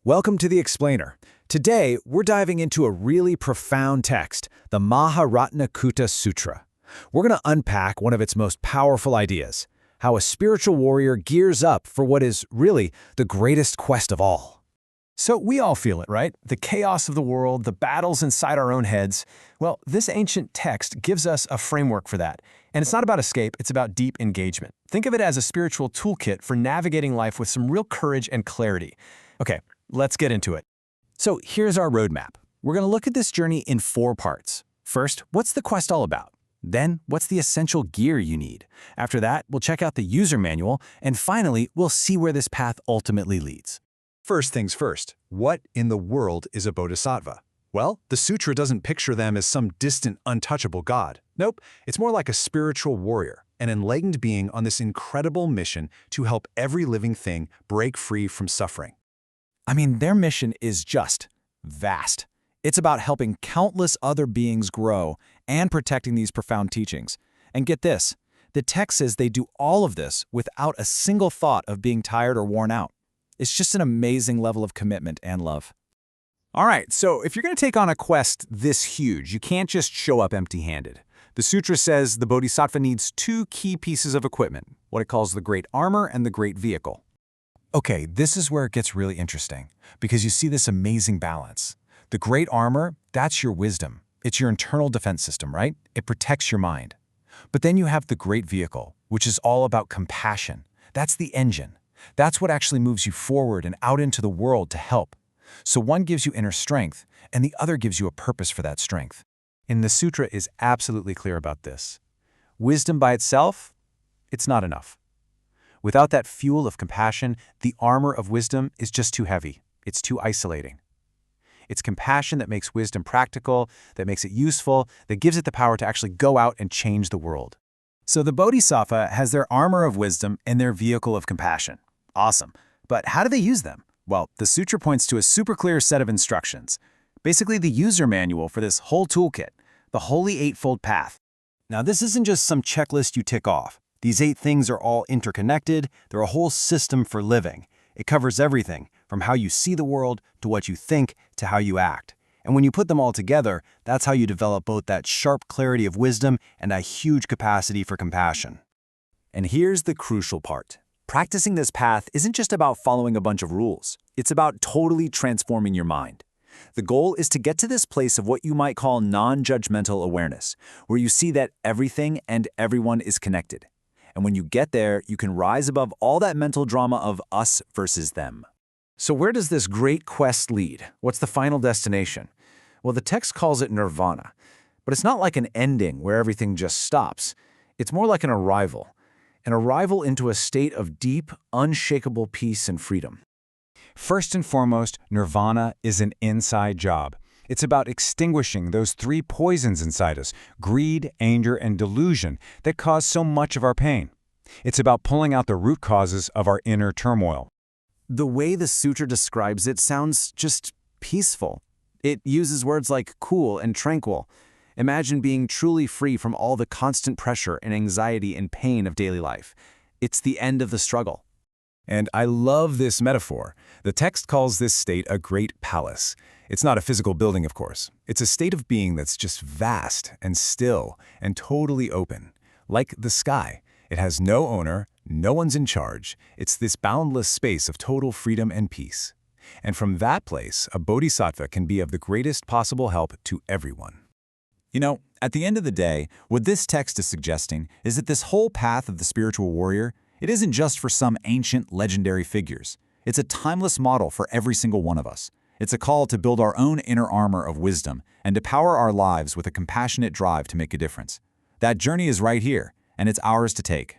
Welcome to The Explainer. Today, we're diving into a really profound text, the Maharatnakutta Sutra. We're going to unpack one of its most powerful ideas, how a spiritual warrior gears up for what is really the greatest quest of all. So we all feel it, right? The chaos of the world, the battles inside our own heads. Well, this ancient text gives us a framework for that. And it's not about escape, it's about deep engagement. Think of it as a spiritual toolkit for navigating life with some real courage and clarity. Okay, let's get into it. So here's our roadmap. We're going to look at this journey in 4 parts. First, what's the quest all about? Then, what's the essential gear you need? After that, we'll check out the user manual, and finally, we'll see where this path ultimately leads. First things first, what in the world is a bodhisattva? Well, the sutra doesn't picture them as some distant, untouchable god. Nope, it's more like a spiritual warrior, an enlightened being on this incredible mission to help every living thing break free from suffering. I mean, their mission is just vast. It's about helping countless other beings grow and protecting these profound teachings. And get this, the text says they do all of this without a single thought of being tired or worn out. It's just an amazing level of commitment and love. All right, so if you're going to take on a quest this huge, you can't just show up empty-handed. The sutra says the bodhisattva needs 2 key pieces of equipment, what it calls the great armor and the great vehicle. Okay, this is where it gets really interesting, because you see this amazing balance. The great armor, that's your wisdom. It's your internal defense system, right? It protects your mind. But then you have the great vehicle, which is all about compassion. That's the engine. That's what actually moves you forward and out into the world to help. So one gives you inner strength, and the other gives you a purpose for that strength. And the sutra is absolutely clear about this. Wisdom by itself, it's not enough. Without that fuel of compassion, the armor of wisdom is just too heavy. It's too isolating. It's compassion that makes wisdom practical, that makes it useful, that gives it the power to actually go out and change the world. So the bodhisattva has their armor of wisdom and their vehicle of compassion. Awesome. But how do they use them? Well, the sutra points to a super clear set of instructions. Basically the user manual for this whole toolkit, the Holy Eightfold Path. Now this isn't just some checklist you tick off. These 8 things are all interconnected. They're a whole system for living. It covers everything, from how you see the world, to what you think, to how you act. And when you put them all together, that's how you develop both that sharp clarity of wisdom and a huge capacity for compassion. And here's the crucial part. Practicing this path isn't just about following a bunch of rules. It's about totally transforming your mind. The goal is to get to this place of what you might call non-judgmental awareness, where you see that everything and everyone is connected. And when you get there, you can rise above all that mental drama of us versus them. So where does this great quest lead? What's the final destination? Well, the text calls it nirvana, but it's not like an ending where everything just stops. It's more like an arrival into a state of deep, unshakable peace and freedom. First and foremost, nirvana is an inside job. It's about extinguishing those 3 poisons inside us, greed, anger, and delusion, that cause so much of our pain. It's about pulling out the root causes of our inner turmoil. The way the sutra describes it sounds just peaceful. It uses words like cool and tranquil. Imagine being truly free from all the constant pressure and anxiety and pain of daily life. It's the end of the struggle. And I love this metaphor. The text calls this state a great palace. It's not a physical building, of course. It's a state of being that's just vast and still and totally open. Like the sky. It has no owner, no one's in charge. It's this boundless space of total freedom and peace. And from that place, a bodhisattva can be of the greatest possible help to everyone. You know, at the end of the day, what this text is suggesting is that this whole path of the spiritual warrior, it isn't just for some ancient, legendary figures. It's a timeless model for every single one of us. It's a call to build our own inner armor of wisdom and to power our lives with a compassionate drive to make a difference. That journey is right here, and it's ours to take.